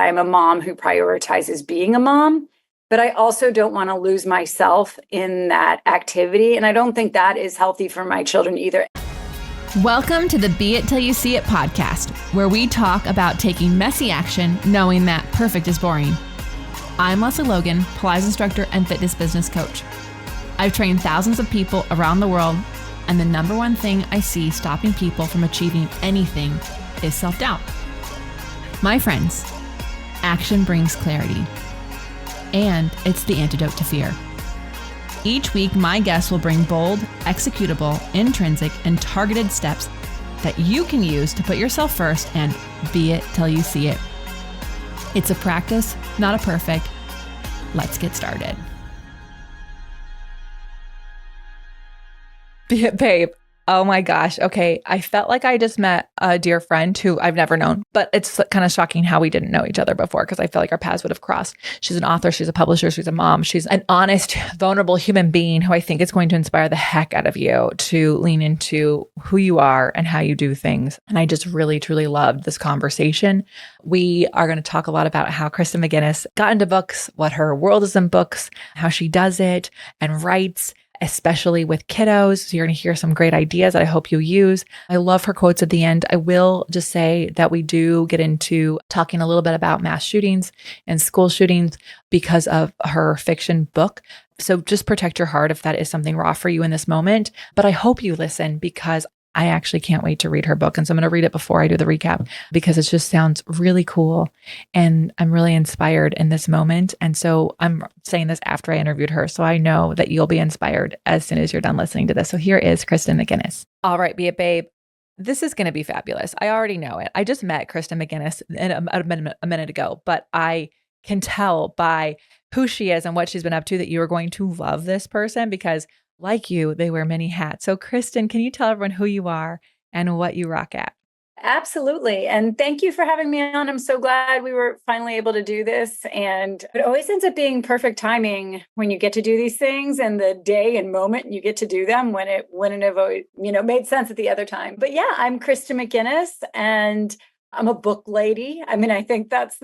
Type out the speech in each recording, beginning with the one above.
I'm a mom who prioritizes being a mom, but I also don't want to lose myself in that activity. And I don't think that is healthy for my children either. Welcome to the Be It Till You See It podcast, where we talk about taking messy action, knowing that perfect is boring. I'm Lesley Logan, Pilates instructor and fitness business coach. I've trained thousands of people around the world, and the number one thing I see stopping people from achieving anything is self-doubt. My friends, action brings clarity, and it's the antidote to fear. Each week, my guests will bring bold, executable, intrinsic, and targeted steps that you can use to put yourself first and be it till you see it. It's a practice, not a perfect. Let's get started. Be it, babe. Oh my gosh. Okay. I felt like I just met a dear friend who I've never known, but it's kind of shocking how we didn't know each other before because I feel like our paths would have crossed. She's an author. She's a publisher. She's a mom. She's an honest, vulnerable human being who I think is going to inspire the heck out of you to lean into who you are and how you do things. And I just really, truly loved this conversation. We are going to talk a lot about how Kristen McGuiness got into books, what her world is in books, how she does it and writes, especially with kiddos. So you're going to hear some great ideas that I hope you use. I love her quotes at the end. I will just say that we do get into talking a little bit about mass shootings and school shootings because of her fiction book. So just protect your heart if that is something raw for you in this moment. But I hope you listen because I actually can't wait to read her book. And so I'm going to read it before I do the recap because it just sounds really cool. And I'm really inspired in this moment. And so I'm saying this after I interviewed her. So I know that you'll be inspired as soon as you're done listening to this. So here is Kristen McGuiness. All right, Be It Babe. This is going to be fabulous. I already know it. I just met Kristen McGuiness a minute ago, but I can tell by who she is and what she's been up to that you are going to love this person because like you, they wear many hats. So Kristen, can you tell everyone who you are and what you rock at? Absolutely. And thank you for having me on. I'm so glad we were finally able to do this. And it always ends up being perfect timing when you get to do these things and the day and moment you get to do them when it wouldn't have, made sense at the other time. But yeah, I'm Kristen McGuiness and I'm a book lady. I mean, I think that's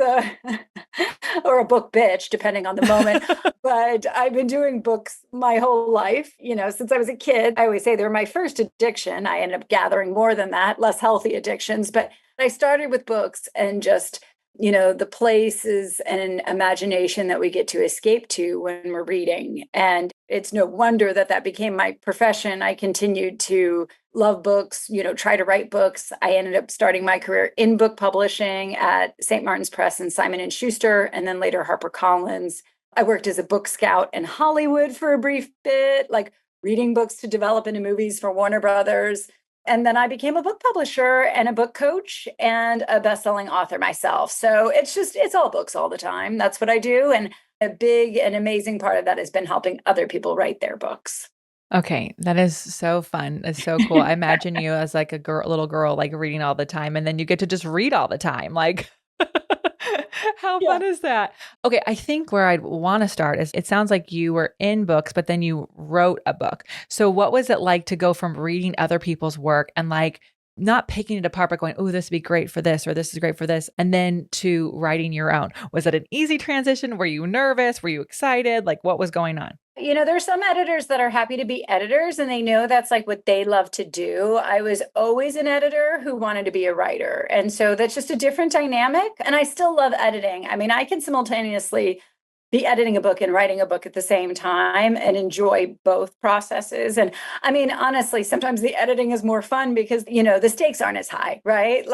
or a book bitch, depending on the moment. But I've been doing books my whole life, since I was a kid. I always say they're my first addiction. I ended up gathering more than that, less healthy addictions. But I started with books and just, the places and imagination that we get to escape to when we're reading. And it's no wonder that became my profession. I continued to love books, try to write books. I ended up starting my career in book publishing at St. Martin's Press and Simon & Schuster, and then later HarperCollins. I worked as a book scout in Hollywood for a brief bit, like reading books to develop into movies for Warner Brothers. And then I became a book publisher and a book coach and a best-selling author myself. So it's all books all the time. That's what I do. And a big and amazing part of that has been helping other people write their books. Okay, that is so fun. It's so cool. I imagine you as like a little girl, like reading all the time, and then you get to just read all the time. Like, how fun is that? Okay, I think where I'd want to start is it sounds like you were in books, but then you wrote a book. So what was it like to go from reading other people's work and like not picking it apart, but going, oh, this would be great for this, or this is great for this, and then to writing your own? Was it an easy transition? Were you nervous? Were you excited? Like, what was going on? There's some editors that are happy to be editors and they know that's like what they love to do. I was always an editor who wanted to be a writer. And so that's just a different dynamic. And I still love editing. I mean, I can simultaneously be editing a book and writing a book at the same time and enjoy both processes. And I mean, honestly, sometimes the editing is more fun because, the stakes aren't as high, right?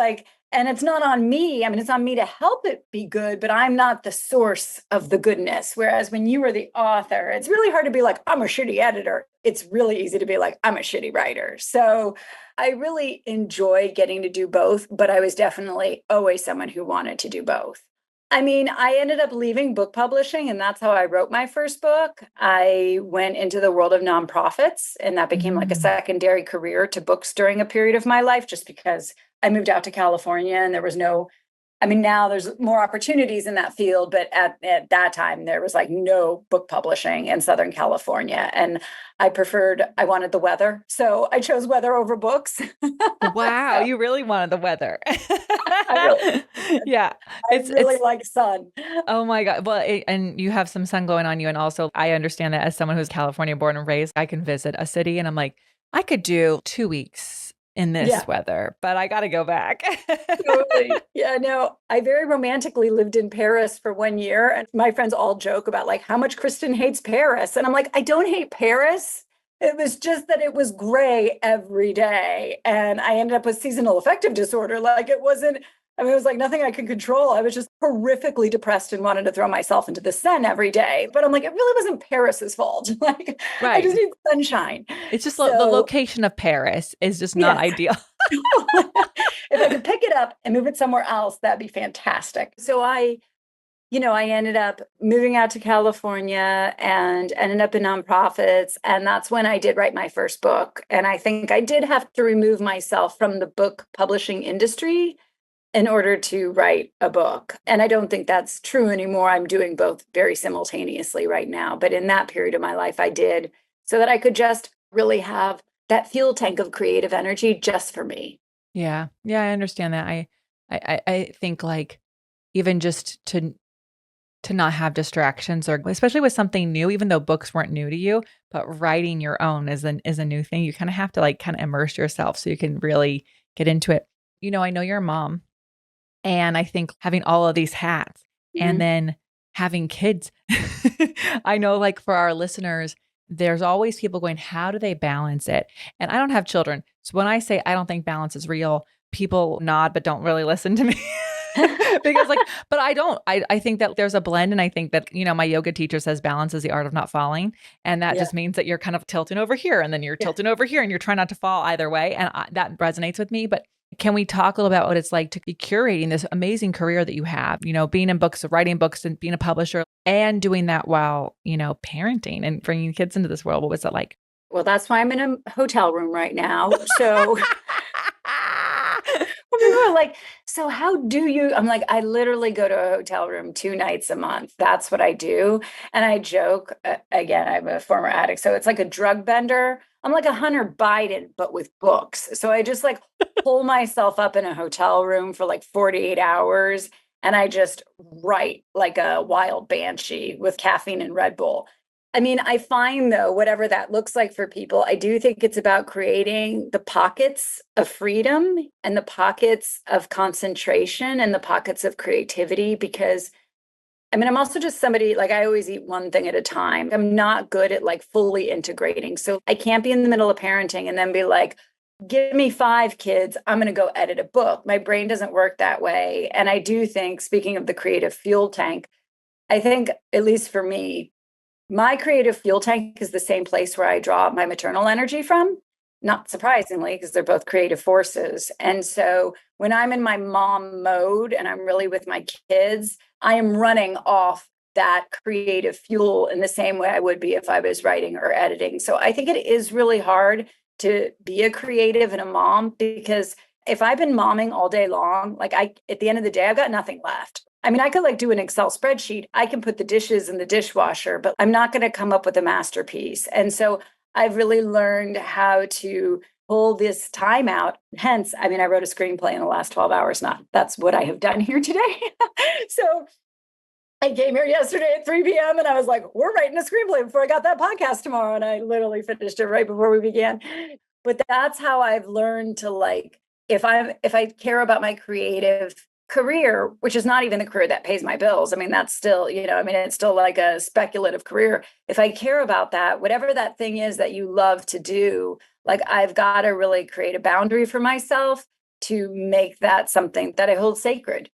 And it's not on me. I mean, it's on me to help it be good, but I'm not the source of the goodness. Whereas when you are the author, it's really hard to be like, I'm a shitty editor. It's really easy to be like, I'm a shitty writer. So I really enjoy getting to do both, but I was definitely always someone who wanted to do both. I mean, I ended up leaving book publishing, and that's how I wrote my first book. I went into the world of nonprofits, and that became like a secondary career to books during a period of my life, just because I moved out to California and there was no I mean, now there's more opportunities in that field, but at that time there was like no book publishing in Southern California. And I wanted the weather. So I chose weather over books. Wow, So you really wanted the weather. I really, Yeah, I it's really like sun. oh my God. Well, and you have some sun going on you. And also, I understand that as someone who's California born and raised, I can visit a city and I'm like, I could do 2 weeks in Yeah. this weather, but I got to go back. Totally. Yeah, no, I very romantically lived in Paris for 1 year. And my friends all joke about like how much Kristen hates Paris. And I'm like, I don't hate Paris. It was just that it was gray every day. And I ended up with seasonal affective disorder. Like it wasn't, I mean, it was like nothing I could control. I was just horrifically depressed and wanted to throw myself into the sun every day. But I'm like, it really wasn't Paris's fault. Like, I Right. just need sunshine. It's just the So, location of Paris is just not yes. ideal. If I could pick it up and move it somewhere else, that'd be fantastic. So I ended up moving out to California and ended up in nonprofits. And that's when I did write my first book. And I think I did have to remove myself from the book publishing industry in order to write a book. And I don't think that's true anymore. I'm doing both very simultaneously right now. But in that period of my life, I did so that I could just really have that fuel tank of creative energy just for me. Yeah. Yeah, I understand that. I think like even just to not have distractions or especially with something new, even though books weren't new to you, but writing your own is a new thing. You kind of have to like kind of immerse yourself so you can really get into it. I know you're a mom and I think having all of these hats and Mhm. then having kids, I know like for our listeners, there's always people going, how do they balance it? And I don't have children. So when I say I don't think balance is real, people nod but don't really listen to me. Because like, but I don't. I think that there's a blend. And I think that, my yoga teacher says balance is the art of not falling. And that Yeah. just means that you're kind of tilting over here and then you're tilting over here and you're trying not to fall either way. And that resonates with me. But can we talk a little about what it's like to be curating this amazing career that you have, being in books, writing books and being a publisher and doing that while, parenting and bringing kids into this world? What was it like? Well, that's why I'm in a hotel room right now. So when people are like, so how do you? I'm like, I literally go to a hotel room 2 nights a month. That's what I do. And I joke, again, I'm a former addict. So it's like a drug bender. I'm like a Hunter Biden, but with books. So I just like pull myself up in a hotel room for like 48 hours. And I just write like a wild banshee with caffeine and Red Bull. I mean, I find though, whatever that looks like for people, I do think it's about creating the pockets of freedom and the pockets of concentration and the pockets of creativity. Because I mean, I'm also just somebody like I always eat one thing at a time. I'm not good at like fully integrating. So I can't be in the middle of parenting and then be like, give me 5 kids, I'm going to go edit a book. My brain doesn't work that way. And I do think, speaking of the creative fuel tank, I think, at least for me, my creative fuel tank is the same place where I draw my maternal energy from, not surprisingly, because they're both creative forces. And so when I'm in my mom mode and I'm really with my kids, I am running off that creative fuel in the same way I would be if I was writing or editing. So I think it is really hard to be a creative and a mom, because if I've been momming all day long, like at the end of the day, I've got nothing left. I mean, I could like do an Excel spreadsheet. I can put the dishes in the dishwasher, but I'm not going to come up with a masterpiece. And so I've really learned how to pull this time out. Hence, I mean, I wrote a screenplay in the last 12 hours. That's what I have done here today. So I came here yesterday at 3 p.m. and I was like, we're writing a screenplay before I got that podcast tomorrow. And I literally finished it right before we began. But that's how I've learned to like, if I care about my creative career, which is not even the career that pays my bills. I mean, that's still, it's still like a speculative career. If I care about that, whatever that thing is that you love to do, like I've got to really create a boundary for myself to make that something that I hold sacred.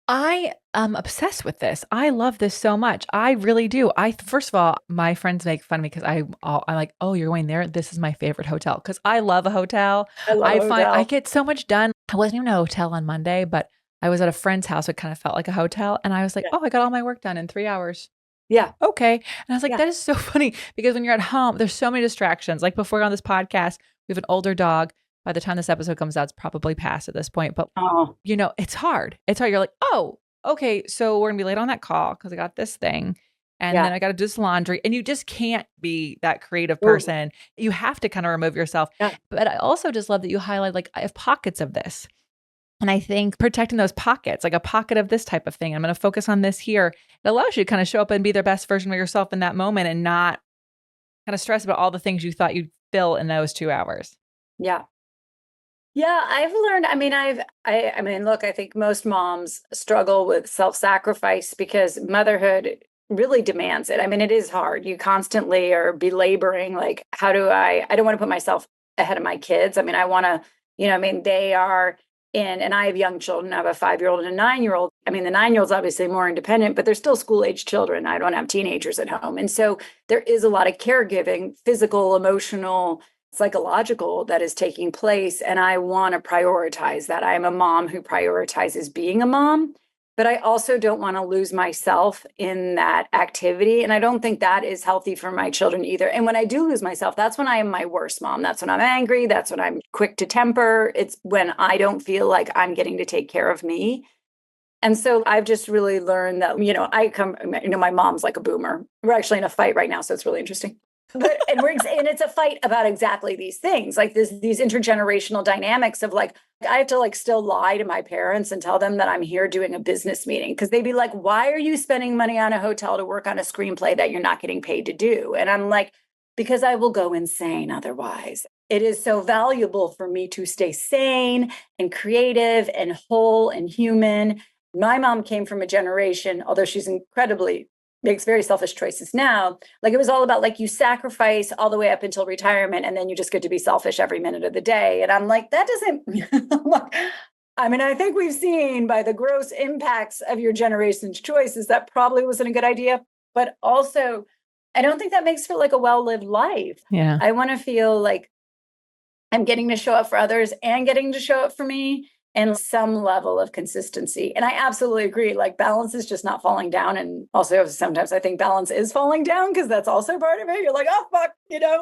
I am obsessed with this. I love this so much. I really do. First of all, my friends make fun of me because I'm like, oh, you're going there? This is my favorite hotel because I love a hotel. I love I a find I hotel. get so much done. I wasn't even at a hotel on Monday, but I was at a friend's house. It kind of felt like a hotel. And I was like, Yeah. oh, I got all my work done in 3 hours. Yeah. Okay. And I was like, Yeah. that is so funny because when you're at home, there's so many distractions. Like before on this podcast, we have an older dog. By the time this episode comes out, it's probably past at this point. But, Oh, it's hard. It's hard. You're like, oh, okay, so we're going to be late on that call because I got this thing. And then yeah. I got to do this laundry. And you just can't be that creative Ooh, person. You have to kind of remove yourself. yeah. But I also just love that you highlight, like, I have pockets of this. And I think protecting those pockets, like a pocket of this type of thing, I'm going to focus on this here. It allows you to kind of show up and be the best version of yourself in that moment and not kind of stress about all the things you thought you'd fill in those 2 hours. Yeah. Yeah, I've learned, I mean, look, I think most moms struggle with self-sacrifice because motherhood really demands it. I mean, it is hard. You constantly are belaboring, like, how do I don't want to put myself ahead of my kids. I mean, I want to, I mean, they are and I have young children. I have a 5-year-old and a 9-year-old. I mean, the 9-year-old's obviously more independent, but they're still school-age children. I don't have teenagers at home. And so there is a lot of caregiving, physical, emotional, psychological, that is taking place. And I want to prioritize that. I am a mom who prioritizes being a mom, but I also don't want to lose myself in that activity. And I don't think that is healthy for my children either. And when I do lose myself, that's when I am my worst mom. That's when I'm angry. That's when I'm quick to temper. It's when I don't feel like I'm getting to take care of me. And so I've just really learned that, my mom's like a boomer. We're actually in a fight right now. So it's really interesting. And it's a fight about exactly these things, like these intergenerational dynamics of like, I have to like still lie to my parents and tell them that I'm here doing a business meeting because they'd be like, why are you spending money on a hotel to work on a screenplay that you're not getting paid to do? And I'm like, because I will go insane otherwise. It is so valuable for me to stay sane and creative and whole and human. My mom came from a generation, although she's makes very selfish choices now. Like it was all about like you sacrifice all the way up until retirement and then you just get to be selfish every minute of the day. And I'm like, that doesn't, I mean, I think we've seen by the gross impacts of your generation's choices, that probably wasn't a good idea. But also, I don't think that makes for like a well-lived life. Yeah. I want to feel like I'm getting to show up for others and getting to show up for me. And some level of consistency. And I absolutely agree. Like balance is just not falling down. And also sometimes I think balance is falling down because that's also part of it. You're like, oh, fuck,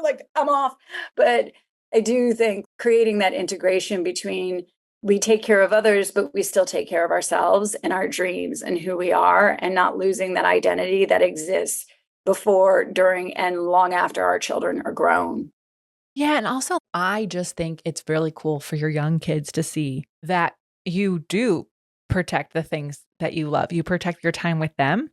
like I'm off. But I do think creating that integration between we take care of others, but we still take care of ourselves and our dreams and who we are and not losing that identity that exists before, during, and long after our children are grown. Yeah. And also, I just think it's really cool for your young kids to see that you do protect the things that you love. You protect your time with them,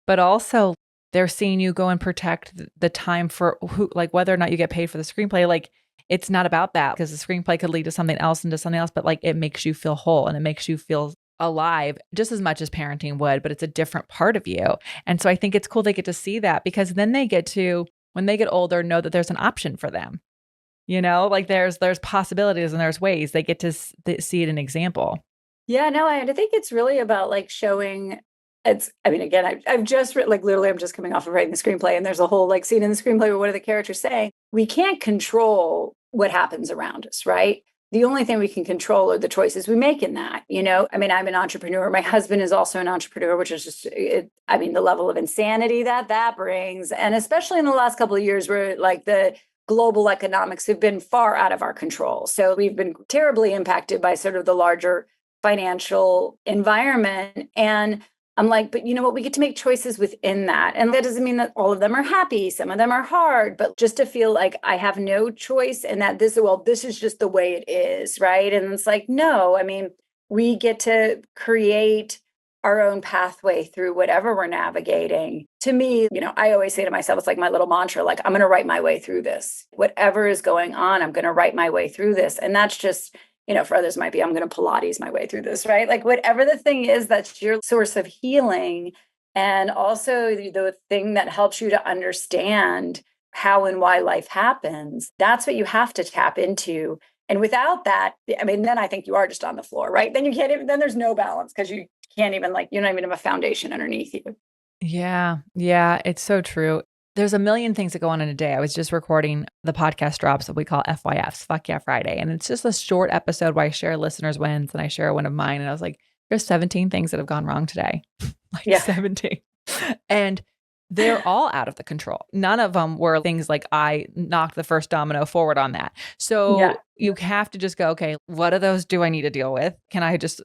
but also they're seeing you go and protect the time for like whether or not you get paid for the screenplay. Like it's not about that because the screenplay could lead to something else and to something else, but like it makes you feel whole and it makes you feel alive just as much as parenting would, but it's a different part of you. And so I think it's cool they get to see that because then they get to, when they get older, know that there's an option for them. Like there's possibilities and there's ways they get to see it an example. Yeah, no, I think it's really about like showing again, I've just written, like literally I'm just coming off of writing the screenplay and there's a whole like scene in the screenplay where what are the characters saying? We can't control what happens around us, right? The only thing we can control are the choices we make in that, I mean, I'm an entrepreneur. My husband is also an entrepreneur, which is just, the level of insanity that brings. And especially in the last couple of years where like the global economics have been far out of our control. So we've been terribly impacted by sort of the larger financial environment. And I'm like, but you know what? We get to make choices within that. And that doesn't mean that all of them are happy. Some of them are hard, but just to feel like I have no choice and that this is just the way it is, right? And it's like, no, I mean, we get to create our own pathway through whatever we're navigating. To me, I always say to myself, it's like my little mantra, like, I'm going to write my way through this. Whatever is going on, I'm going to write my way through this. And that's just, for others might be, I'm going to Pilates my way through this, right? Like whatever the thing is, that's your source of healing. And also the thing that helps you to understand how and why life happens. That's what you have to tap into. And without that, then I think you are just on the floor, right? Then you can't even, then there's no balance because you can't even you don't even have a foundation underneath you. Yeah. Yeah. It's so true. There's a million things that go on in a day. I was just recording the podcast drops that we call FYFs, Fuck Yeah Friday. And it's just a short episode where I share listeners' wins and I share one of mine. And I was like, there's 17 things that have gone wrong today. 17. And they're all out of the control. None of them were things like I knocked the first domino forward on that. So you have to just go, okay, what of those do I need to deal with? Can I just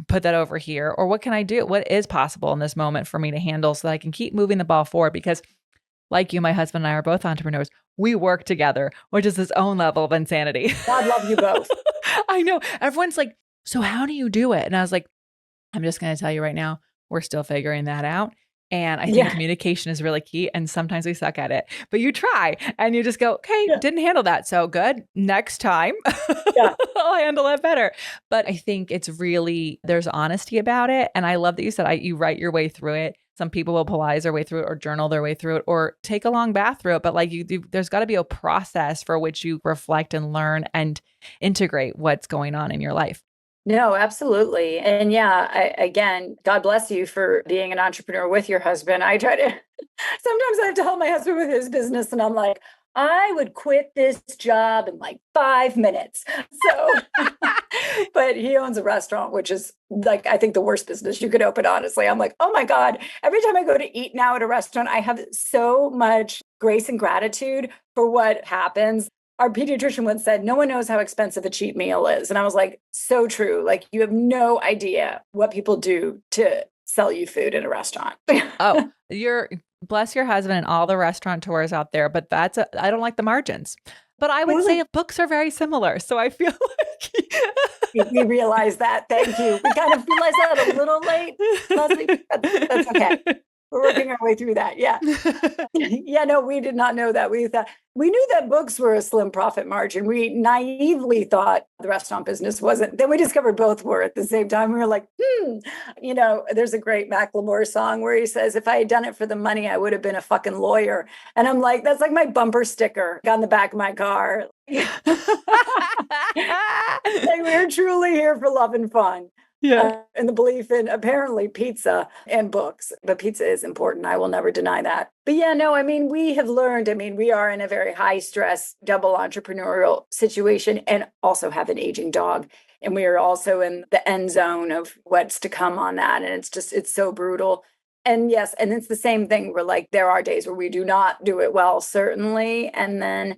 put that over here? Or what can I do? What is possible in this moment for me to handle so that I can keep moving the ball forward? Because like you, my husband and I are both entrepreneurs. We work together, which is its own level of insanity. God love you both. I know. Everyone's like, so how do you do it? And I was like, I'm just going to tell you right now, we're still figuring that out. And I think communication is really key. And sometimes we suck at it, but you try and you just go, okay, didn't handle that so good. Next time, I'll handle it better. But I think it's really, there's honesty about it. And I love that you said you write your way through it. Some people will polarize their way through it or journal their way through it or take a long bath through it. But like there's got to be a process for which you reflect and learn and integrate what's going on in your life. No, absolutely. And again, God bless you for being an entrepreneur with your husband. I try to, sometimes I have to help my husband with his business and I'm like, I would quit this job in like 5 minutes. So, but he owns a restaurant, which is like, I think the worst business you could open, honestly. I'm like, oh my God, every time I go to eat now at a restaurant, I have so much grace and gratitude for what happens. Our pediatrician once said, no one knows how expensive a cheap meal is. And I was like, so true. Like you have no idea what people do to sell you food in a restaurant. Oh, bless your husband and all the restaurateurs out there. But I don't like the margins. But I would say books are very similar. So I feel like we realized that. Thank you. We kind of realized that a little late. Leslie, that's okay. We're working our way through that. Yeah. No, we did not know that. We knew that books were a slim profit margin. We naively thought the restaurant business wasn't. Then we discovered both were at the same time. We were like, there's a great Macklemore song where he says, if I had done it for the money, I would have been a fucking lawyer. And I'm like, that's like my bumper sticker on the back of my car. Like we're truly here for love and fun. And the belief in apparently pizza and books, but pizza is important. I will never deny that. But we have learned, we are in a very high stress, double entrepreneurial situation and also have an aging dog. And we are also in the end zone of what's to come on that. And it's so brutal. And yes, and it's the same thing. We're like, there are days where we do not do it well, certainly. And then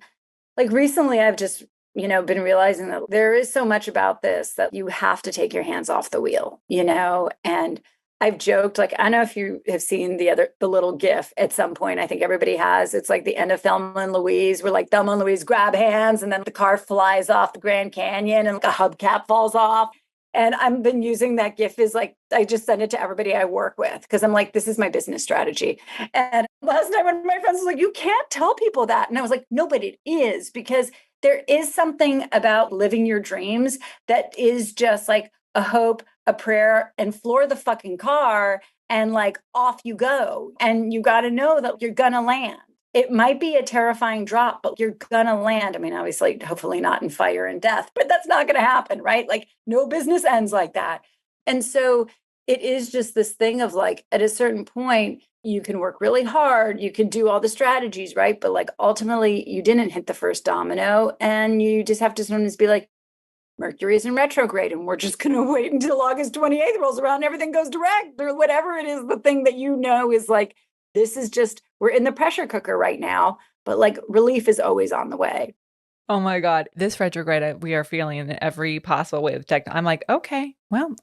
like recently I've just been realizing that there is so much about this that you have to take your hands off the wheel, and I've joked, like, I don't know if you have seen the little GIF at some point. I think everybody has. It's like the end of Thelma and Louise, where like Thelma and Louise grab hands and then the car flies off the Grand Canyon and like a hubcap falls off. And I've been using that GIF as like, I just send it to everybody I work with because I'm like, this is my business strategy. And last night one of my friends was like, you can't tell people that. And I was like, no, but it is, because there is something about living your dreams that is just like a hope, a prayer, and floor the fucking car and like off you go. And you got to know that you're going to land. It might be a terrifying drop, but you're going to land. Obviously, hopefully not in fire and death, but that's not going to happen, right? Like no business ends like that. And so it is just this thing of like, at a certain point, you can work really hard. You can do all the strategies, right? But like ultimately you didn't hit the first domino and you just have to sometimes be like, Mercury is in retrograde and we're just going to wait until August 28th rolls around and everything goes direct or whatever it is. The thing that is like, this is just, we're in the pressure cooker right now, but like relief is always on the way. Oh my God. This retrograde we are feeling in every possible way of tech. I'm like, okay, we'll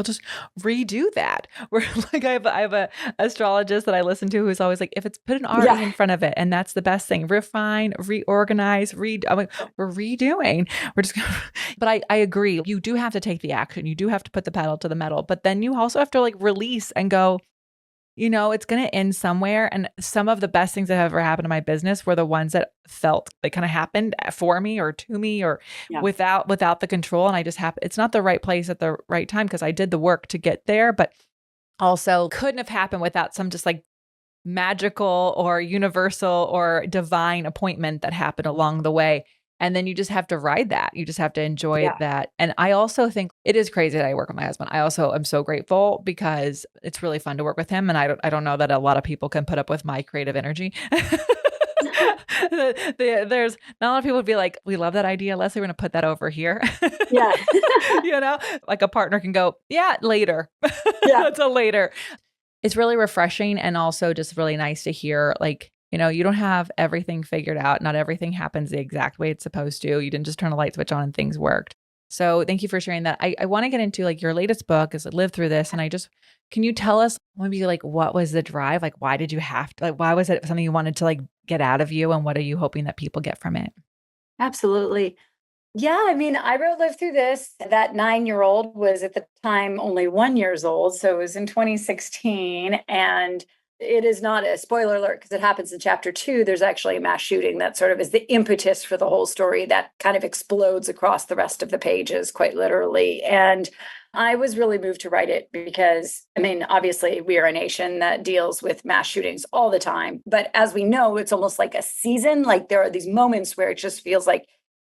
just redo that. We're like, I have a astrologist that I listen to who's always like, if it's put an R in front of it, and that's the best thing, refine, reorganize, I'm like, we're redoing. We're just gonna, but I agree. You do have to take the action. You do have to put the pedal to the metal, but then you also have to like release and go, it's going to end somewhere. And some of the best things that have ever happened in my business were the ones that felt they kind of happened for me or to me or without the control. And I just it's not the right place at the right time because I did the work to get there, but also couldn't have happened without some just like magical or universal or divine appointment that happened along the way. And then you just have to ride that. You just have to enjoy that. And I also think it is crazy that I work with my husband. I also am so grateful because it's really fun to work with him. And I don't know that a lot of people can put up with my creative energy. There's not a lot of people would be like, we love that idea, Lesley, we're going to put that over here. Like a partner can go, later. That's a later. It's really refreshing and also just really nice to hear, like, you know, you don't have everything figured out. Not everything happens the exact way it's supposed to. You didn't just turn a light switch on and things worked. So thank you for sharing that. I want to get into like your latest book is Live Through This. And can you tell us maybe like what was the drive? Like, why did you have to, like, why was it something you wanted to like get out of you? And what are you hoping that people get from it? Absolutely. Yeah, I mean, I wrote Live Through This. That 9-year-old was at the time only 1 years old. So it was in 2016. And it is not a spoiler alert because it happens in chapter 2. There's actually a mass shooting that sort of is the impetus for the whole story that kind of explodes across the rest of the pages, quite literally. And I was really moved to write it because, I mean, obviously, we are a nation that deals with mass shootings all the time. But as we know, it's almost like a season. Like there are these moments where it just feels like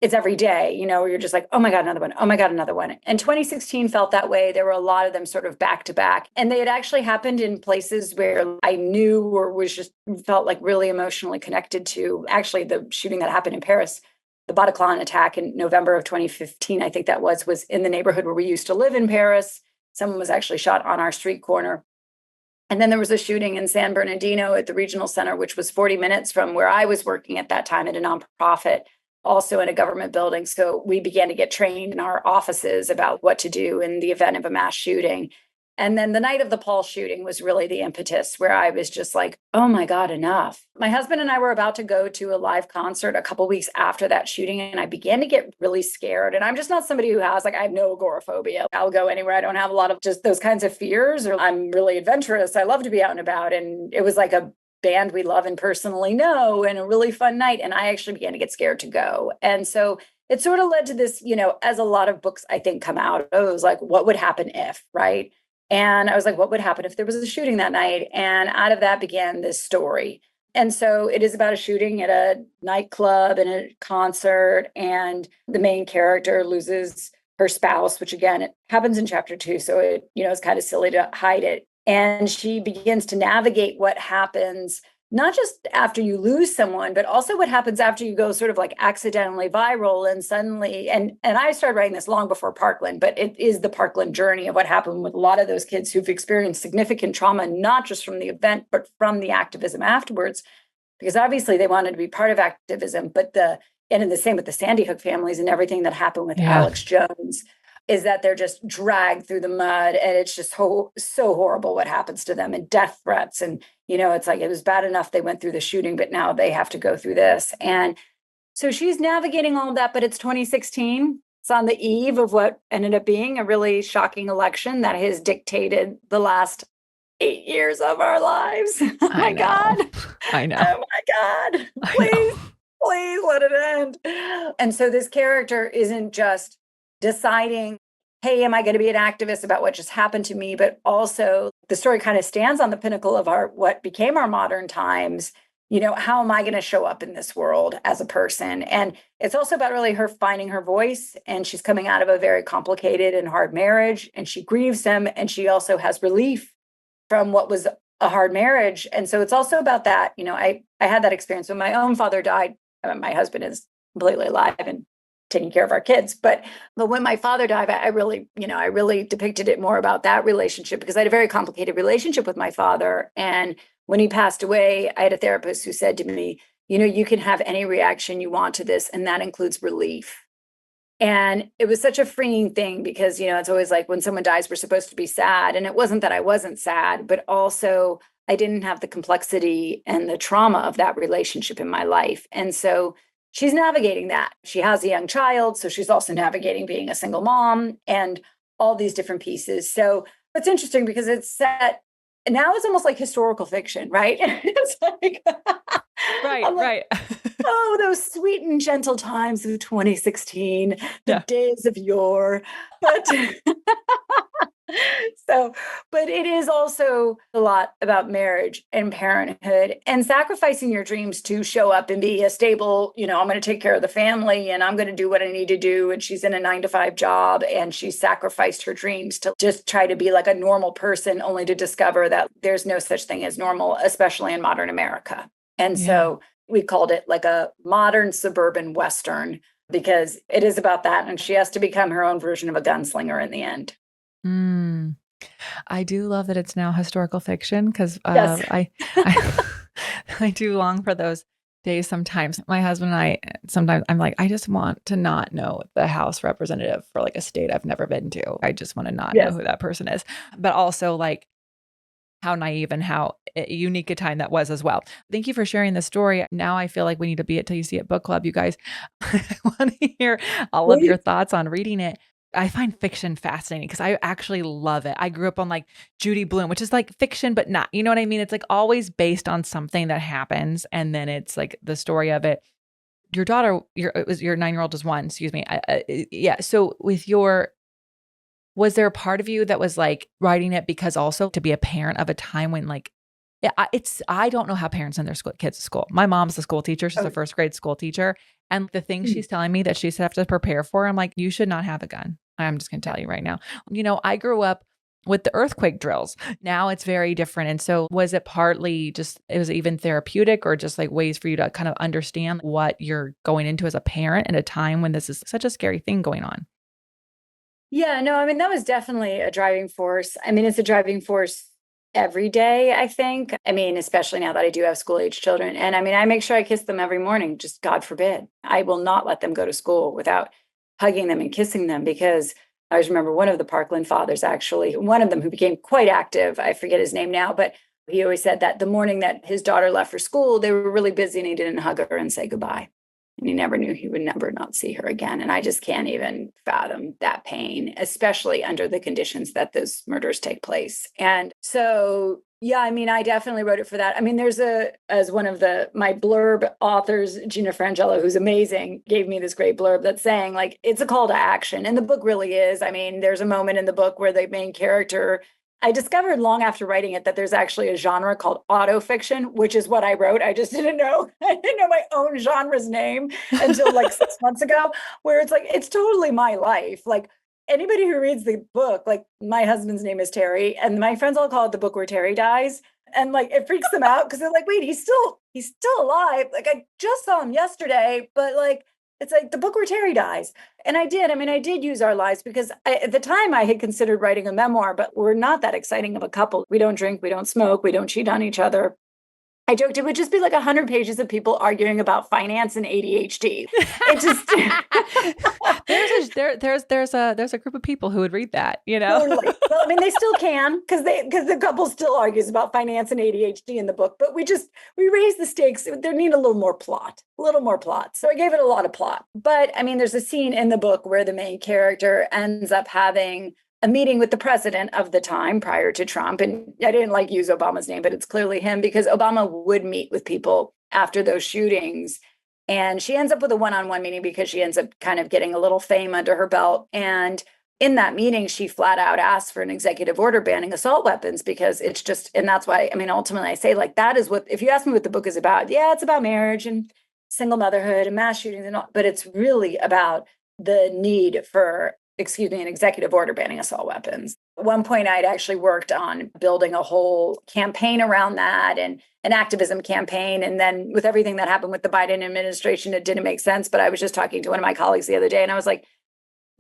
it's every day, you know, where you're just like, oh my God, another one. Oh my God, another one. And 2016 felt that way. There were a lot of them sort of back to back. And they had actually happened in places where I knew or was just felt like really emotionally connected to. Actually, the shooting that happened in Paris, the Bataclan attack in November of 2015, I think that was in the neighborhood where we used to live in Paris. Someone was actually shot on our street corner. And then there was a shooting in San Bernardino at the regional center, which was 40 minutes from where I was working at that time at a nonprofit, also in a government building. So we began to get trained in our offices about what to do in the event of a mass shooting. And then the night of the Paul shooting was really the impetus where I was just like, oh my God, enough. My husband and I were about to go to a live concert a couple weeks after that shooting, and I began to get really scared. And I'm just not somebody who has, like, I have no agoraphobia. I'll go anywhere. I don't have a lot of just those kinds of fears, or I'm really adventurous. I love to be out and about. And it was like a band we love and personally know, and a really fun night. And I actually began to get scared to go. And so it sort of led to this, you know, as a lot of books I think come out, it was like, what would happen if, right? And I was like, what would happen if there was a shooting that night? And out of that began this story. And so it is about a shooting at a nightclub and a concert. And the main character loses her spouse, which again, it happens in chapter 2. So it, you know, it's kind of silly to hide it. And she begins to navigate what happens, not just after you lose someone, but also what happens after you go sort of like accidentally viral and suddenly, and I started writing this long before Parkland, but it is the Parkland journey of what happened with a lot of those kids who've experienced significant trauma, not just from the event, but from the activism afterwards, because obviously they wanted to be part of activism, and in the same with the Sandy Hook families and everything that happened with Alex Jones, is that they're just dragged through the mud, and it's just so horrible what happens to them, and death threats. And, you know, it's like, it was bad enough they went through the shooting, but now they have to go through this. And so she's navigating all of that, but it's 2016. It's on the eve of what ended up being a really shocking election that has dictated the last 8 years of our lives. Oh my God. I know. Oh my God. Please let it end. And so this character isn't just deciding, hey, am I going to be an activist about what just happened to me? But also the story kind of stands on the pinnacle of what became our modern times. You know, how am I going to show up in this world as a person? And it's also about really her finding her voice. And she's coming out of a very complicated and hard marriage, and she grieves him. And she also has relief from what was a hard marriage. And so it's also about that. You know, I had that experience when my own father died. My husband is completely alive and taking care of our kids. But when my father died, I really depicted it more about that relationship, because I had a very complicated relationship with my father. And when he passed away, I had a therapist who said to me, you know, you can have any reaction you want to this, and that includes relief. And it was such a freeing thing, because, you know, it's always like when someone dies, we're supposed to be sad. And it wasn't that I wasn't sad, but also I didn't have the complexity and the trauma of that relationship in my life. And so she's navigating that. She has a young child, so she's also navigating being a single mom and all these different pieces. So it's interesting because it's set, now it's almost like historical fiction, right? It's like, right. Oh, those sweet and gentle times of 2016, the days of yore. But but it is also a lot about marriage and parenthood and sacrificing your dreams to show up and be a stable, you know, I'm going to take care of the family and I'm going to do what I need to do. And she's in a 9-to-5 job, and she sacrificed her dreams to just try to be like a normal person, only to discover that there's no such thing as normal, especially in modern America. And so we called it like a modern suburban Western, because it is about that. And she has to become her own version of a gunslinger in the end. I do love that it's now historical fiction because Yes. I I do long for those days sometimes. My husband and I sometimes I'm like, I just want to not know the House representative for like a state I've never been to. I just want to not know Yes. who that person is. But also like how naive and how unique a time that was as well. Thank you for sharing the story. Now I feel like we need to be at Till You See It book club. You guys, I want to hear all of your Please. thoughts on reading it. I find fiction fascinating because I actually love it. I grew up on like Judy Blume, which is like fiction, but not, you know what I mean? It's like always based on something that happens. And then it's like the story of it. Your daughter, your 9-year-old is one, excuse me. Yeah. So with was there a part of you that was like writing it because also to be a parent of a time when like, I don't know how parents send their kids to school. My mom's a school teacher. She's a first grade school teacher. And the things she's telling me that she's have to prepare for, I'm like, you should not have a gun. I'm just going to tell you right now. You know, I grew up with the earthquake drills. Now it's very different. And so was it partly just, it was even therapeutic or just like ways for you to kind of understand what you're going into as a parent at a time when this is such a scary thing going on? Yeah, no, I mean, that was definitely a driving force. I mean, it's a driving force every day, I think. I mean, especially now that I do have school age children. And I mean, I make sure I kiss them every morning, just God forbid. I will not let them go to school without hugging them and kissing them because I always remember one of the Parkland fathers, actually, one of them who became quite active. I forget his name now, but he always said that the morning that his daughter left for school, they were really busy and he didn't hug her and say goodbye. And he never knew he would never not see her again. And I just can't even fathom that pain, especially under the conditions that those murders take place. And so, yeah, I mean, I definitely wrote it for that. I mean, as one of my blurb authors, Gina Frangella, who's amazing, gave me this great blurb that's saying like, it's a call to action. And the book really is. I mean, there's a moment in the book where the main character, I discovered long after writing it that there's actually a genre called autofiction, which is what I wrote. I just didn't know. I didn't know my own genre's name until like 6 months ago, where it's like, it's totally my life. Like anybody who reads the book, like my husband's name is Terry, and my friends all call it the book where Terry dies. And like it freaks them out because they're like, wait, he's still alive. Like I just saw him yesterday, but like it's like the book where Terry dies. And I did. I mean, I did use our lives because at the time I had considered writing a memoir, but we're not that exciting of a couple. We don't drink, we don't smoke, we don't cheat on each other. I joked it would just be like 100 pages of people arguing about finance and ADHD. It just there's a group of people who would read that, you know. totally. Well, I mean, they still can because the couple still argues about finance and ADHD in the book, but we raise the stakes. There need a little more plot, a little more plot. So I gave it a lot of plot. But I mean, there's a scene in the book where the main character ends up having a meeting with the president of the time prior to Trump. And I didn't like use Obama's name, but it's clearly him because Obama would meet with people after those shootings. And she ends up with a one-on-one meeting because she ends up kind of getting a little fame under her belt. And in that meeting, she flat out asked for an executive order banning assault weapons because it's just, and that's why, I mean, ultimately I say like, that is what, if you ask me what the book is about, yeah, it's about marriage and single motherhood and mass shootings and all, but it's really about the need for an executive order banning assault weapons. At one point, I'd actually worked on building a whole campaign around that and an activism campaign. And then with everything that happened with the Biden administration, it didn't make sense. But I was just talking to one of my colleagues the other day, and I was like,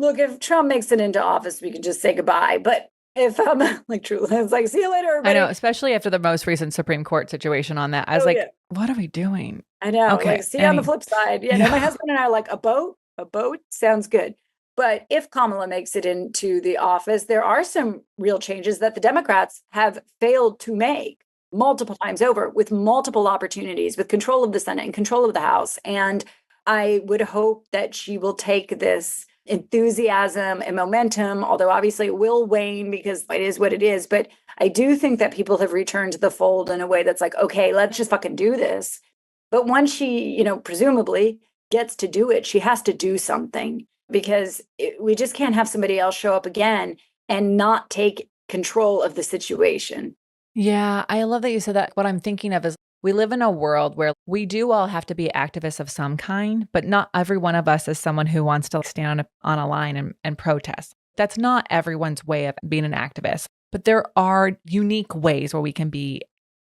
look, if Trump makes it into office, we can just say goodbye. But if like truly, it's like, see you later, everybody. I know, especially after the most recent Supreme Court situation on that. I was what are we doing? I know. Okay. Like, see you on the flip side. Yeah, no, my husband and I are like, a boat sounds good. But if Kamala makes it into the office, there are some real changes that the Democrats have failed to make multiple times over with multiple opportunities, with control of the Senate and control of the House. And I would hope that she will take this enthusiasm and momentum, although obviously it will wane because it is what it is. But I do think that people have returned to the fold in a way that's like, okay, let's just fucking do this. But once she, presumably gets to do it, she has to do something because we just can't have somebody else show up again and not take control of the situation. Yeah, I love that you said that. What I'm thinking of is we live in a world where we do all have to be activists of some kind, but not every one of us is someone who wants to stand on a line and protest. That's not everyone's way of being an activist, but there are unique ways where we can be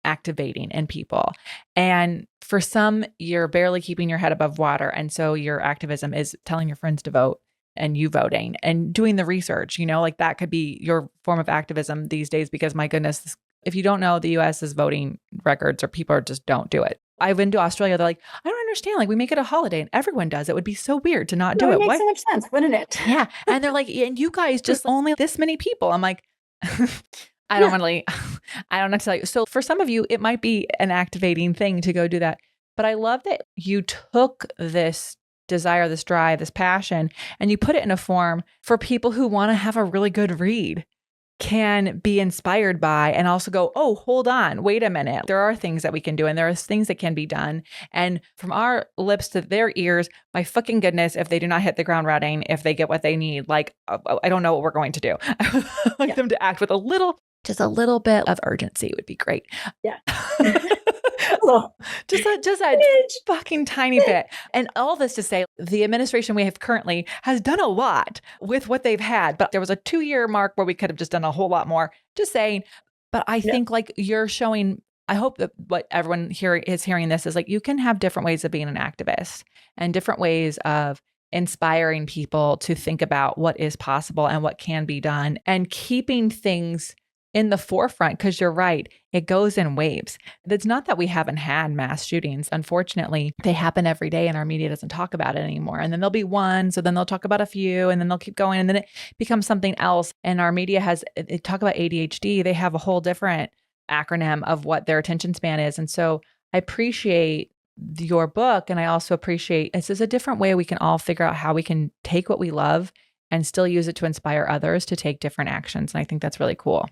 activating in people. And for some, you're barely keeping your head above water. And so your activism is telling your friends to vote. and you voting and doing the research, like that could be your form of activism these days, because my goodness, if you don't know the US's voting records, or people just don't do it. I've been to Australia. They're like, I don't understand. Like, we make it a holiday and everyone does. It would be so weird to not do It it. makes What? so much sense, wouldn't it? Yeah. And they're like, and you guys just only this many people. I'm like, I don't really, I don't know to tell you. So for some of you, it might be an activating thing to go do that. But I love that you took this desire, this drive, this passion, and you put it in a form for people who want to have a really good read, can be inspired by, and also go, oh, hold on, wait a minute. There are things that we can do, and there are things that can be done. And from our lips to their ears, my fucking goodness, if they do not hit the ground running, if they get what they need, like, I don't know what we're going to do. I would like them to act with just a little bit of urgency would be great. Yeah. just a fucking tiny bit. And all this to say, the administration we have currently has done a lot with what they've had, but there was a 2-year mark where we could have just done a whole lot more. Just saying. But I think like you're showing, I hope that what everyone here is hearing this is like, you can have different ways of being an activist and different ways of inspiring people to think about what is possible and what can be done, and keeping things in the forefront, because you're right, it goes in waves. It's not that we haven't had mass shootings. Unfortunately, they happen every day and our media doesn't talk about it anymore. And then there'll be one, so then they'll talk about a few, and then they'll keep going, and then it becomes something else. And our media they talk about ADHD, they have a whole different acronym of what their attention span is. And so I appreciate your book, and I also appreciate this is a different way we can all figure out how we can take what we love and still use it to inspire others to take different actions. And I think that's really cool.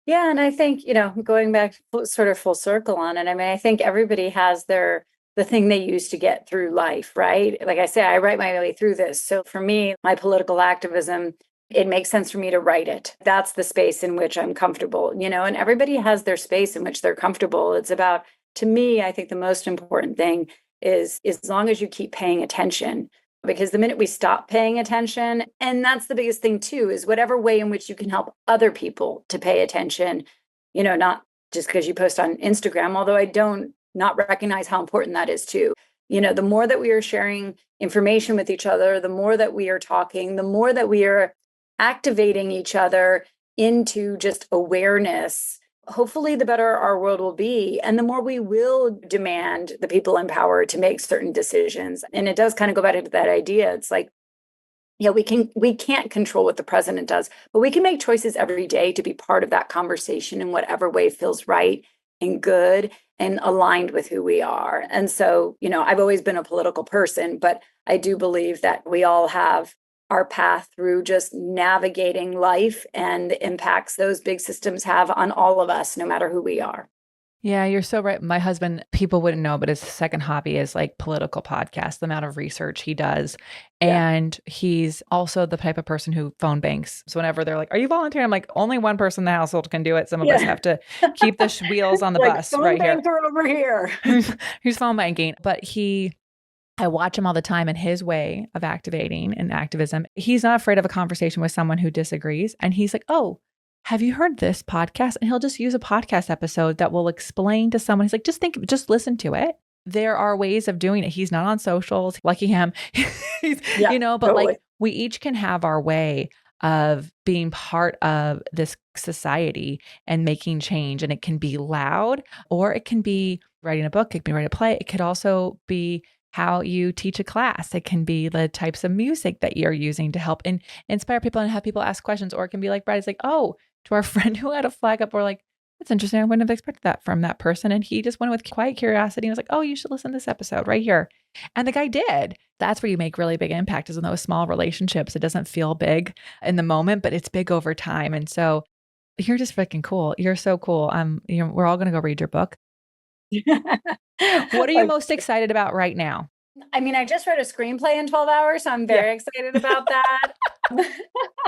Yeah. And I think, going back sort of full circle on it, I mean, I think everybody has the thing they use to get through life, right? Like I say, I write my way through this. So for me, my political activism, it makes sense for me to write it. That's the space in which I'm comfortable, and everybody has their space in which they're comfortable. It's about, to me, I think the most important thing is as long as you keep paying attention. Because the minute we stop paying attention, and that's the biggest thing too, is whatever way in which you can help other people to pay attention, not just because you post on Instagram, although I don't not recognize how important that is too. The more that we are sharing information with each other, the more that we are talking, the more that we are activating each other into just awareness, hopefully the better our world will be, and the more we will demand the people in power to make certain decisions. And it does kind of go back to that idea. It's like, we can't control what the president does, but we can make choices every day to be part of that conversation in whatever way feels right and good and aligned with who we are. And so, I've always been a political person, but I do believe that we all have our path through just navigating life and the impacts those big systems have on all of us, no matter who we are. Yeah, you're so right. My husband, people wouldn't know, but his second hobby is like political podcasts, the amount of research he does. And he's also the type of person who phone banks. So whenever they're like, are you volunteering? I'm like, only one person in the household can do it. Some of us have to keep the wheels on the bus right here. Over here. He's phone banking. But I watch him all the time, and his way of activating and activism, he's not afraid of a conversation with someone who disagrees. And he's like, oh, have you heard this podcast? And he'll just use a podcast episode that will explain to someone. He's like, just listen to it. There are ways of doing it. He's not on socials. Lucky him. But totally. Like we each can have our way of being part of this society and making change. And it can be loud, or it can be writing a book. It can be writing a play. It could also be how you teach a class. It can be the types of music that you're using to help and inspire people and have people ask questions. Or it can be like Brad's like, oh, to our friend who had a flag up, we're like, that's interesting. I wouldn't have expected that from that person. And he just went with quiet curiosity and was like, oh, you should listen to this episode right here. And the guy did. That's where you make really big impact, is in those small relationships. It doesn't feel big in the moment, but it's big over time. And so you're just freaking cool. You're so cool. We're all going to go read your book. What are you most excited about right now? I mean, I just read a screenplay in 12 hours, so I'm very excited about that.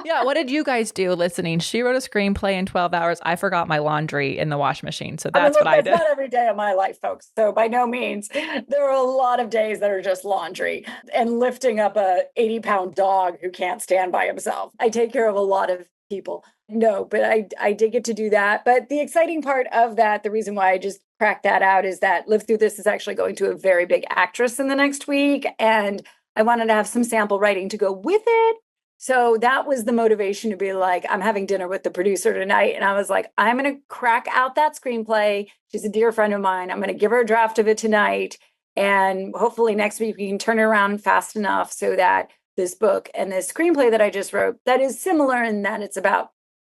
Yeah. What did you guys do listening? She wrote a screenplay in 12 hours. I forgot my laundry in the wash machine. So that's what I did. It's not every day of my life, folks. So by no means, there are a lot of days that are just laundry and lifting up a 80-pound dog who can't stand by himself. I take care of a lot of people. No, but I did get to do that. But the exciting part of that, the reason why I just cracked that out, is that Live Through This is actually going to a very big actress in the next week. And I wanted to have some sample writing to go with it. So that was the motivation to be like, I'm having dinner with the producer tonight. And I was like, I'm going to crack out that screenplay. She's a dear friend of mine. I'm going to give her a draft of it tonight. And hopefully next week we can turn it around fast enough so that this book and this screenplay that I just wrote, that is similar in that it's about,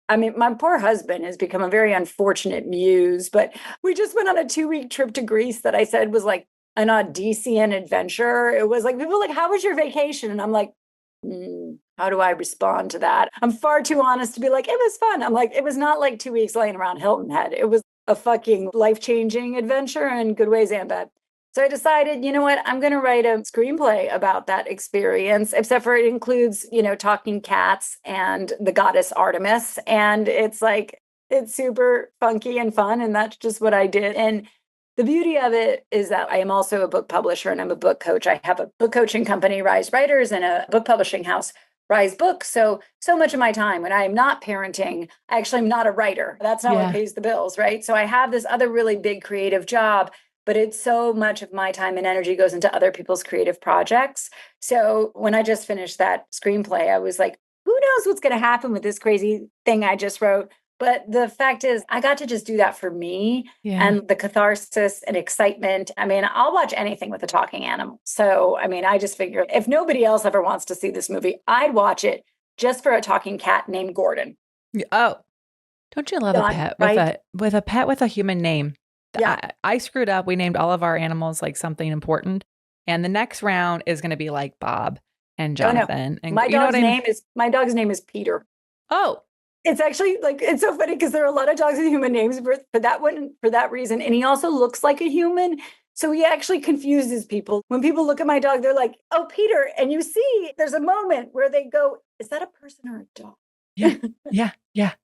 I mean, my poor husband has become a very unfortunate muse, but we just went on a 2-week trip to Greece that I said was like an Odyssean adventure. It was like, people were like, how was your vacation? And I'm like, how do I respond to that? I'm far too honest to be like, it was fun. I'm like, it was not like 2 weeks laying around Hilton Head. It was a fucking life-changing adventure in good ways and bad. So I decided, you know what, I'm going to write a screenplay about that experience, except for it includes, talking cats and the goddess Artemis. And it's like, it's super funky and fun. And that's just what I did. And the beauty of it is that I am also a book publisher and I'm a book coach. I have a book coaching company, Rise Writers, and a book publishing house, Rise Books. So much of my time when I am not parenting, I actually am not a writer. That's not what pays the bills, right? So I have this other really big creative job, but it's so much of my time and energy goes into other people's creative projects. So when I just finished that screenplay, I was like, who knows what's going to happen with this crazy thing I just wrote? But the fact is, I got to just do that for me and the catharsis and excitement. I mean, I'll watch anything with a talking animal. So, I mean, I just figured if nobody else ever wants to see this movie, I'd watch it just for a talking cat named Gordon. Oh, don't you love a pet with a pet with a human name? Yeah. I screwed up. We named all of our animals like something important. And the next round is going to be like Bob and Jonathan. And my dog's name is Peter. Oh. It's actually like, it's so funny because there are a lot of dogs with human names for that one, for that reason. And he also looks like a human. So he actually confuses people. When people look at my dog, they're like, oh, Peter. And you see, there's a moment where they go, is that a person or a dog? Yeah.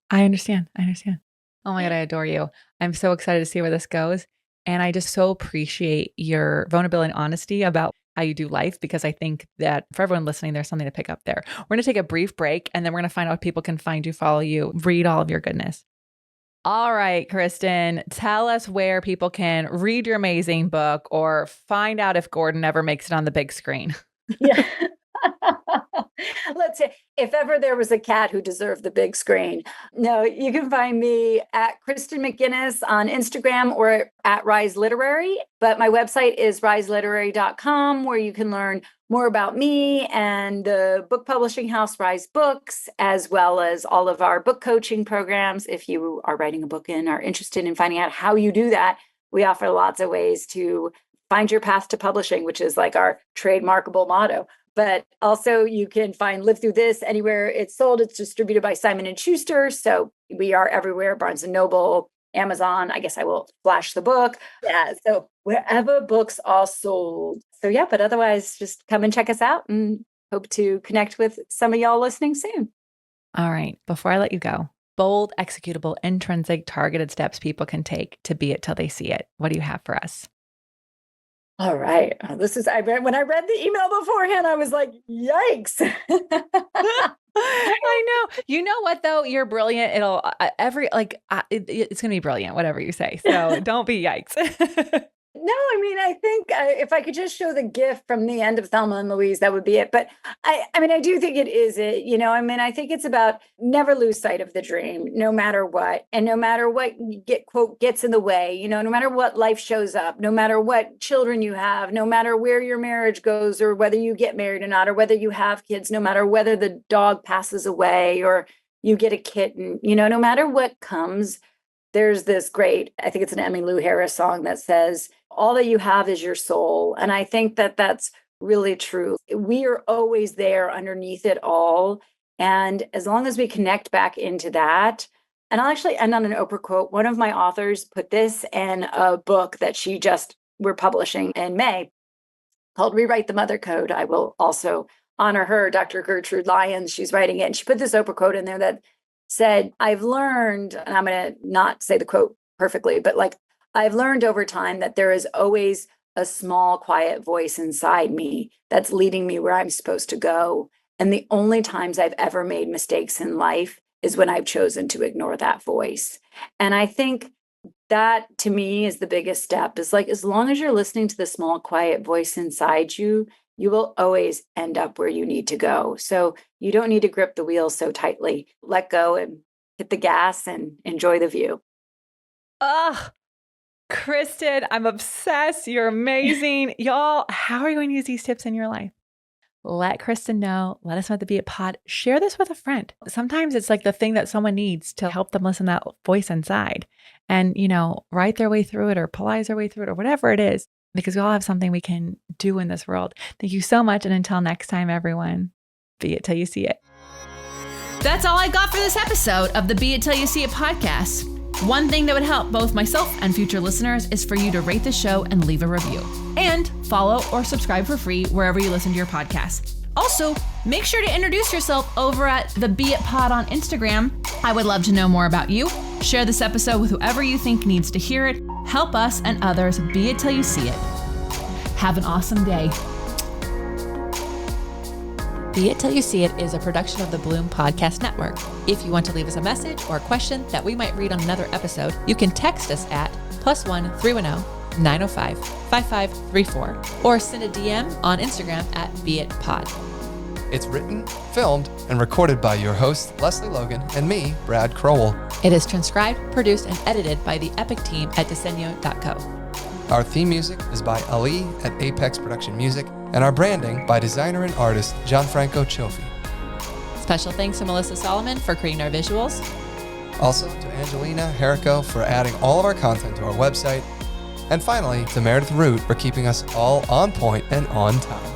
I understand. Oh my God, I adore you. I'm so excited to see where this goes. And I just so appreciate your vulnerability and honesty about how you do life, because I think that for everyone listening, there's something to pick up there. We're going to take a brief break and then we're going to find out how people can find you, follow you, read all of your goodness. All right, Kristen, tell us where people can read your amazing book or find out if Gordon ever makes it on the big screen. Yeah. Let's say, if ever there was a cat who deserved the big screen. No, you can find me at Kristen McGuiness on Instagram or at Rise Literary. But my website is riseliterary.com, where you can learn more about me and the book publishing house, Rise Books, as well as all of our book coaching programs. If you are writing a book and are interested in finding out how you do that, we offer lots of ways to find your path to publishing, which is like our trademarkable motto. But also you can find Live Through This anywhere it's sold. It's distributed by Simon & Schuster. So we are everywhere, Barnes & Noble, Amazon. I guess I will flash the book. Yeah, so wherever books are sold. So yeah, but otherwise just come and check us out and hope to connect with some of y'all listening soon. All right, before I let you go, bold, executable, intrinsic, targeted steps people can take to be it till they see it. What do you have for us? All right. When I read the email beforehand, I was like, yikes. I know. You know what, though? You're brilliant. It'll it's going to be brilliant, whatever you say. So don't be yikes. No, I mean, I think if I could just show the gift from the end of Thelma and Louise, that would be it. But I do think it is it. I think it's about never lose sight of the dream, no matter what. And no matter what quote gets in the way, no matter what life shows up, no matter what children you have, no matter where your marriage goes or whether you get married or not, or whether you have kids, no matter whether the dog passes away or you get a kitten, no matter what comes, there's this great, I think it's an Emmylou Harris song that says, all that you have is your soul. And I think that that's really true. We are always there underneath it all. And as long as we connect back into that, and I'll actually end on an Oprah quote. One of my authors put this in a book that we're publishing in May called Rewrite the Mother Code. I will also honor her, Dr. Gertrude Lyons. She's writing it. And she put this Oprah quote in there that said, I've learned, and I'm going to not say the quote perfectly, but I've learned over time that there is always a small, quiet voice inside me that's leading me where I'm supposed to go. And the only times I've ever made mistakes in life is when I've chosen to ignore that voice. And I think that to me is the biggest step, is like, as long as you're listening to the small, quiet voice inside you, you will always end up where you need to go. So you don't need to grip the wheel so tightly. Let go and hit the gas and enjoy the view. Ugh. Kristen, I'm obsessed. You're amazing. Y'all, how are you going to use these tips in your life? Let Kristen know. Let us know at the Be It Pod. Share this with a friend. Sometimes it's like the thing that someone needs to help them listen to that voice inside and, write their way through it or polarize their way through it or whatever it is, because we all have something we can do in this world. Thank you so much. And until next time, everyone, be it till you see it. That's all I got for this episode of the Be It Till You See It podcast. One thing that would help both myself and future listeners is for you to rate the show and leave a review. And follow or subscribe for free wherever you listen to your podcast. Also, make sure to introduce yourself over at the Be It Pod on Instagram. I would love to know more about you. Share this episode with whoever you think needs to hear it. Help us and others be it till you see it. Have an awesome day. Be It Till You See It is a production of the Bloom Podcast Network. If you want to leave us a message or a question that we might read on another episode, you can text us at +1 310 905 5534 or send a DM on Instagram at BeItPod. It's written, filmed, and recorded by your host, Lesley Logan, and me, Brad Crowell. It is transcribed, produced, and edited by the Epic team at Diseño.co. Our theme music is by Ali at Apex Production Music, and our branding by designer and artist Gianfranco Cioffi. Special thanks to Melissa Solomon for creating our visuals. Also to Angelina Herrico for adding all of our content to our website. And finally, to Meredith Root for keeping us all on point and on time.